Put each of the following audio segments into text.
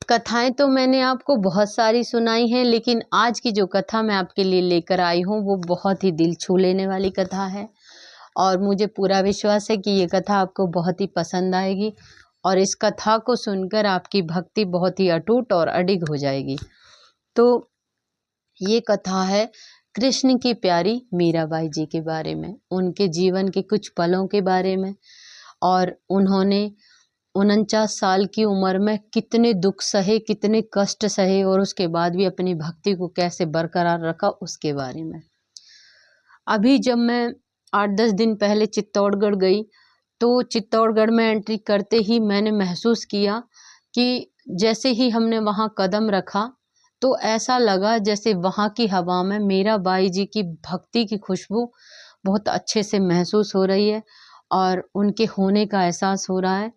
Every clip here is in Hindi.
कथाएँ तो मैंने आपको बहुत सारी सुनाई हैं, लेकिन आज की जो कथा मैं आपके लिए लेकर आई हूँ, वो बहुत ही दिल छू लेने वाली कथा है और मुझे पूरा विश्वास है कि ये कथा आपको बहुत ही पसंद आएगी और इस कथा को सुनकर आपकी भक्ति बहुत ही अटूट और अडिग हो जाएगी। तो ये कथा है कृष्ण की प्यारी मीराबाई जी के बारे में, उनके जीवन के कुछ पलों के बारे में और उन्होंने 49 साल की उम्र में कितने दुख सहे, कितने कष्ट सहे और उसके बाद भी अपनी भक्ति को कैसे बरकरार रखा उसके बारे में। अभी जब मैं 8-10 दिन पहले चित्तौड़गढ़ गई तो चित्तौड़गढ़ में एंट्री करते ही मैंने महसूस किया कि जैसे ही हमने वहाँ कदम रखा तो ऐसा लगा जैसे वहाँ की हवा में मीराबाई जी की भक्ति की खुशबू बहुत अच्छे से महसूस हो रही है और उनके होने का एहसास हो रहा है।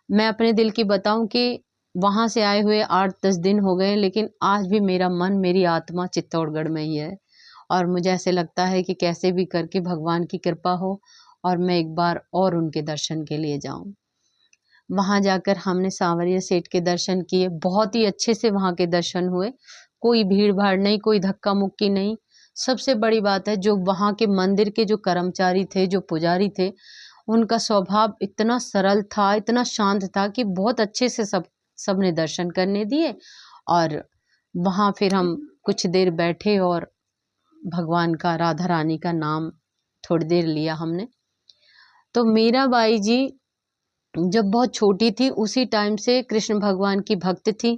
मैं अपने दिल की बताऊं कि वहाँ से आए हुए 8-10 दिन हो गए, लेकिन आज भी मेरा मन, मेरी आत्मा चित्तौड़गढ़ में ही है और मुझे ऐसे लगता है कि कैसे भी करके भगवान की कृपा हो और मैं एक बार और उनके दर्शन के लिए जाऊं। वहाँ जाकर हमने सांवरिया सेठ के दर्शन किए, बहुत ही अच्छे से वहाँ के दर्शन हुए, कोई भीड़ भाड़ नहीं, कोई धक्का मुक्की नहीं। सबसे बड़ी बात है जो वहाँ के मंदिर के जो कर्मचारी थे, जो पुजारी थे, उनका स्वभाव इतना सरल था, इतना शांत था कि बहुत अच्छे से सबने दर्शन करने दिए और वहाँ फिर हम कुछ देर बैठे और भगवान का, राधा रानी का नाम थोड़ी देर लिया हमने। तो मीराबाई जी जब बहुत छोटी थी उसी टाइम से कृष्ण भगवान की भक्त थी।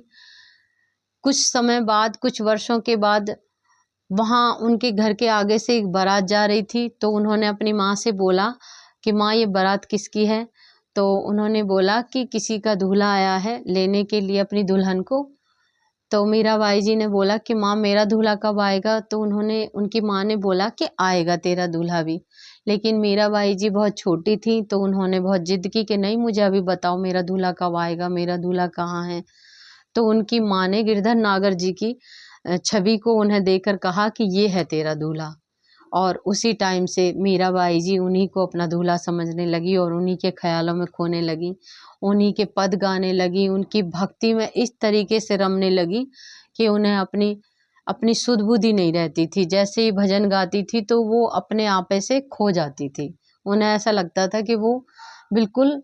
कुछ समय बाद, कुछ वर्षों के बाद वहाँ उनके घर के आगे से एक बारात जा रही थी तो उन्होंने अपनी माँ से बोला कि माँ ये बारात किसकी है? तो उन्होंने बोला कि किसी का दूल्हा आया है लेने के लिए अपनी दुल्हन को। तो मीराबाई जी ने बोला कि माँ मेरा दूल्हा कब आएगा? तो उनकी माँ ने बोला कि आएगा तेरा दूल्हा भी। लेकिन मीराबाई जी बहुत छोटी थी तो उन्होंने बहुत जिद की कि नहीं, मुझे अभी बताओ मेरा दूल्हा कब आएगा, मेरा दूल्हा कहाँ है? तो उनकी माँ ने गिरधर नागर जी की छवि को उन्हें देकर कहा कि ये है तेरा दूल्हा। और उसी टाइम से मीराबाई जी उन्हीं को अपना दूल्हा समझने लगी और उन्हीं के ख्यालों में खोने लगी, उन्हीं के पद गाने लगी, उनकी भक्ति में इस तरीके से रमने लगी कि उन्हें अपनी अपनी सुध बुद्धि नहीं रहती थी। जैसे ही भजन गाती थी तो वो अपने आपे से खो जाती थी। उन्हें ऐसा लगता था कि वो बिल्कुल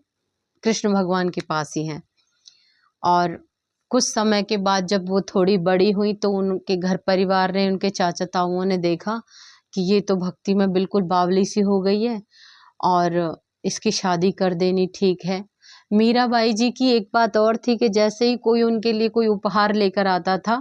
कृष्ण भगवान के पास ही हैं। और कुछ समय के बाद जब वो थोड़ी बड़ी हुई तो उनके घर परिवार ने, उनके चाचा ताऊओं ने देखा कि ये तो भक्ति में बिल्कुल बावली सी हो गई है और इसकी शादी कर देनी ठीक है। मीराबाई जी की एक बात और थी कि जैसे ही कोई उनके लिए कोई उपहार लेकर आता था,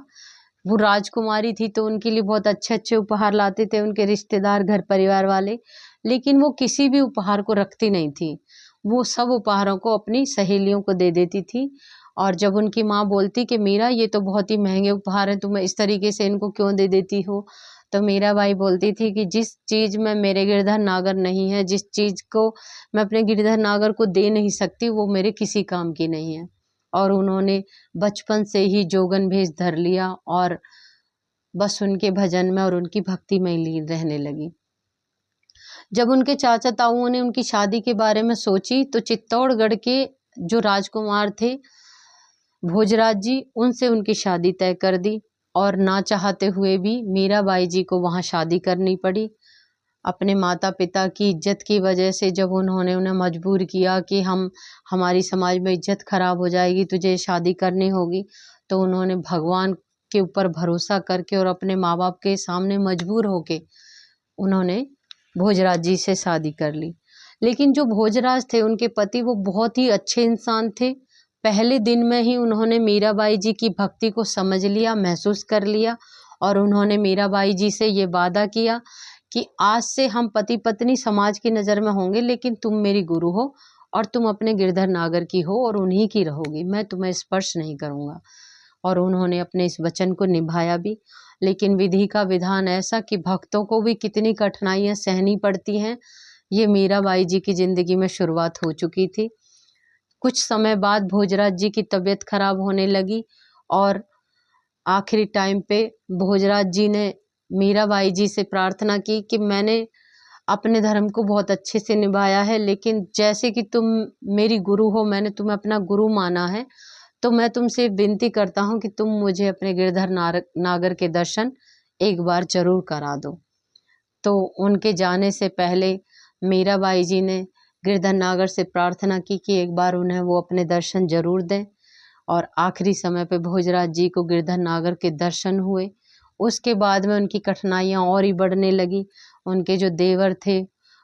वो राजकुमारी थी तो उनके लिए बहुत अच्छे-अच्छे उपहार लाते थे उनके रिश्तेदार, घर परिवार वाले, लेकिन वो किसी भी उपहार को रखती नहीं थी। वो सब उपहारों को अपनी सहेलियों को दे देती थी और जब उनकी माँ बोलती कि मीरा ये तो बहुत ही महँगे उपहार हैं, तुम इस तरीके से इनको क्यों दे देती हो? तो मीराबाई बोलती थी कि जिस चीज़ में मेरे गिरधर नागर नहीं है, जिस चीज़ को मैं अपने गिरधर नागर को दे नहीं सकती, वो मेरे किसी काम की नहीं है। और उन्होंने बचपन से ही जोगन भेष धर लिया और बस उनके भजन में और उनकी भक्ति में ही लीन रहने लगी। जब उनके चाचा ताऊओं ने उनकी शादी के बारे में सोची तो चित्तौड़गढ़ के जो राजकुमार थे भोजराज जी, उनसे उनकी शादी तय कर दी और ना चाहते हुए भी मीराबाई जी को वहाँ शादी करनी पड़ी। अपने माता-पिता की इज़्ज़त की वजह से जब उन्होंने उन्हें मजबूर किया कि हमारी समाज में इज़्ज़त खराब हो जाएगी, तुझे शादी करनी होगी, तो उन्होंने भगवान के ऊपर भरोसा करके और अपने माँ-बाप के सामने मजबूर होके उन्होंने भोजराज जी से शादी कर ली। लेकिन जो भोजराज थे उनके पति वो बहुत ही अच्छे इंसान थे। पहले दिन में ही उन्होंने मीराबाई जी की भक्ति को समझ लिया, महसूस कर लिया और उन्होंने मीराबाई जी से ये वादा किया कि आज से हम पति-पत्नी समाज की नज़र में होंगे, लेकिन तुम मेरी गुरु हो और तुम अपने गिरधर नागर की हो और उन्हीं की रहोगी, मैं तुम्हें स्पर्श नहीं करूँगा। और उन्होंने अपने इस वचन को निभाया भी। लेकिन विधि का विधान ऐसा कि भक्तों को भी कितनी कठिनाइयाँ सहनी पड़ती हैं, ये मीराबाई जी की ज़िंदगी में शुरुआत हो चुकी थी। कुछ समय बाद भोजराज जी की तबीयत खराब होने लगी और आखिरी टाइम पे भोजराज जी ने मीराबाई जी से प्रार्थना की कि मैंने अपने धर्म को बहुत अच्छे से निभाया है, लेकिन जैसे कि तुम मेरी गुरु हो, मैंने तुम्हें अपना गुरु माना है, तो मैं तुमसे विनती करता हूँ कि तुम मुझे अपने गिरधर नागर के दर्शन एक बार जरूर करा दो। तो उनके जाने से पहले मीराबाई जी ने गिरधर नागर से प्रार्थना की कि एक बार उन्हें वो अपने दर्शन जरूर दें। और आखिरी समय पे भोजराज जी को गिरधर नागर के दर्शन हुए। उसके बाद में उनकी कठिनाइयाँ और ही बढ़ने लगी। उनके जो देवर थे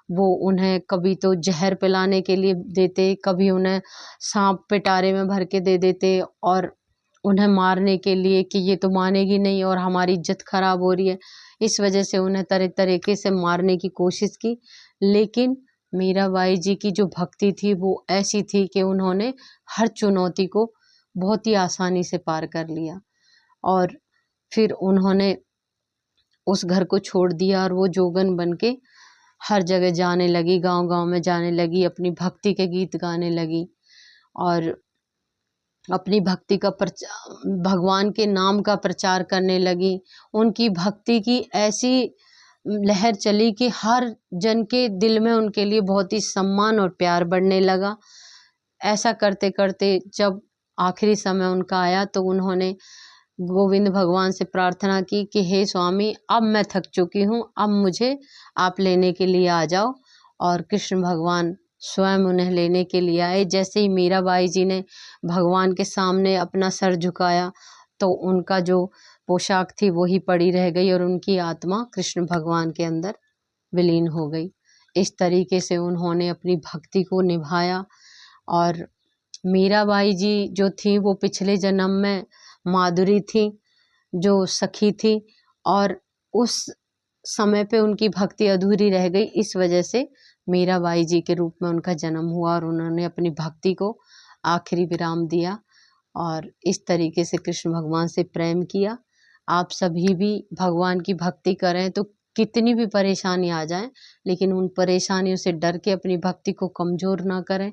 वो उन्हें कभी तो जहर पिलाने के लिए देते, कभी उन्हें सांप पिटारे में भर के दे देते और उन्हें मारने के लिए कि ये तो मानेगी नहीं और हमारी इज्जत खराब हो रही है। इस वजह से उन्हें तरह तरीके से मारने की कोशिश की। लेकिन मीराबाई जी की जो भक्ति थी वो ऐसी थी कि उन्होंने हर चुनौती को बहुत ही आसानी से पार कर लिया। और फिर उन्होंने उस घर को छोड़ दिया और वो जोगन बन के हर जगह जाने लगी, गांव-गांव में जाने लगी, अपनी भक्ति के गीत गाने लगी और अपनी भक्ति का भगवान के नाम का प्रचार करने लगी। उनकी भक्ति की ऐसी लहर चली कि हर जन के दिल में उनके लिए बहुत ही सम्मान और प्यार बढ़ने लगा। ऐसा करते करते जब आखिरी समय उनका आया तो उन्होंने गोविंद भगवान से प्रार्थना की कि हे स्वामी, अब मैं थक चुकी हूँ, अब मुझे आप लेने के लिए आ जाओ। और कृष्ण भगवान स्वयं उन्हें लेने के लिए आए। जैसे ही मीराबाई जी ने भगवान के सामने अपना सर झुकाया तो उनका जो पोशाक थी वही पड़ी रह गई और उनकी आत्मा कृष्ण भगवान के अंदर विलीन हो गई। इस तरीके से उन्होंने अपनी भक्ति को निभाया। और मीराबाई जी जो थी वो पिछले जन्म में माधुरी थी, जो सखी थी और उस समय पे उनकी भक्ति अधूरी रह गई। इस वजह से मीराबाई जी के रूप में उनका जन्म हुआ और उन्होंने अपनी भक्ति को आखिरी विराम दिया और इस तरीके से कृष्ण भगवान से प्रेम किया। आप सभी भी भगवान की भक्ति करें तो कितनी भी परेशानी आ जाए लेकिन उन परेशानियों से डर के अपनी भक्ति को कमजोर ना करें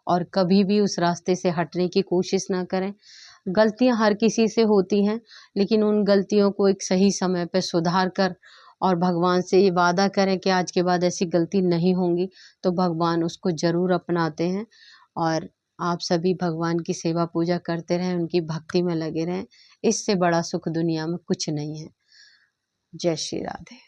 और कभी भी उस रास्ते से हटने की कोशिश ना करें। गलतियां हर किसी से होती हैं लेकिन उन गलतियों को एक सही समय पर सुधार कर और भगवान से ये वादा करें कि आज के बाद ऐसी गलती नहीं होंगी तो भगवान उसको जरूर अपनाते हैं। और आप सभी भगवान की सेवा पूजा करते रहें, उनकी भक्ति में लगे रहें। इससे बड़ा सुख दुनिया में कुछ नहीं है। जय श्री राधे।